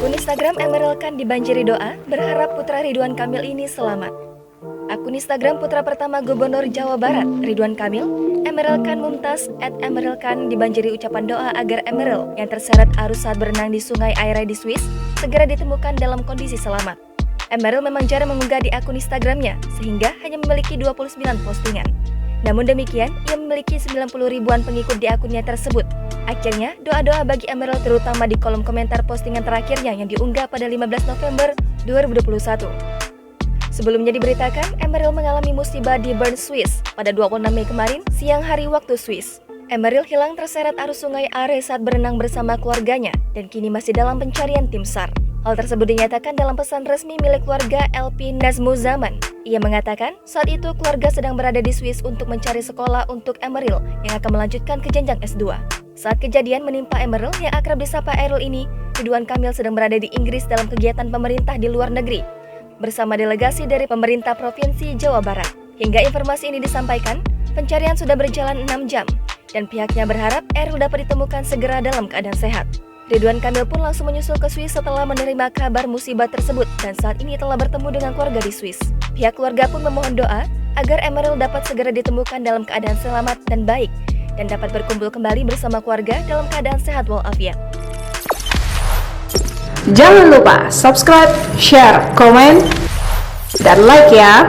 Akun Instagram Emeril Khan dibanjiri doa, berharap putra Ridwan Kamil ini selamat. Akun Instagram putra pertama Gubernur Jawa Barat, Ridwan Kamil, Emeril Khan Mumtaz @Emeril Khan dibanjiri ucapan doa agar Emeril yang terseret arus saat berenang di Sungai Aire di Swiss segera ditemukan dalam kondisi selamat. Emeril memang jarang mengunggah di akun Instagramnya, sehingga hanya memiliki 29 postingan. Namun demikian, ia memiliki 90 ribuan pengikut di akunnya tersebut. Akhirnya, doa-doa bagi Emeril terutama di kolom komentar postingan terakhirnya yang diunggah pada 15 November 2021. Sebelumnya diberitakan, Emeril mengalami musibah di Bern, Swiss pada 26 Mei kemarin, siang hari waktu Swiss. Emeril hilang terseret arus Sungai Aire saat berenang bersama keluarganya dan kini masih dalam pencarian tim SAR. Hal tersebut dinyatakan dalam pesan resmi milik keluarga LP Nazmu Zaman. Ia mengatakan, saat itu keluarga sedang berada di Swiss untuk mencari sekolah untuk Emeril yang akan melanjutkan ke jenjang S2. Saat kejadian menimpa Emeril yang akrab disapa Eril ini, Ridwan Kamil sedang berada di Inggris dalam kegiatan pemerintah di luar negeri bersama delegasi dari pemerintah Provinsi Jawa Barat. Hingga informasi ini disampaikan, pencarian sudah berjalan 6 jam dan pihaknya berharap Eril dapat ditemukan segera dalam keadaan sehat. Ridwan Kamil pun langsung menyusul ke Swiss setelah menerima kabar musibah tersebut dan saat ini telah bertemu dengan keluarga di Swiss. Pihak keluarga pun memohon doa agar Emeril dapat segera ditemukan dalam keadaan selamat dan baik dan dapat berkumpul kembali bersama keluarga dalam keadaan sehat walafiat. Jangan lupa subscribe, share, komen, dan like ya!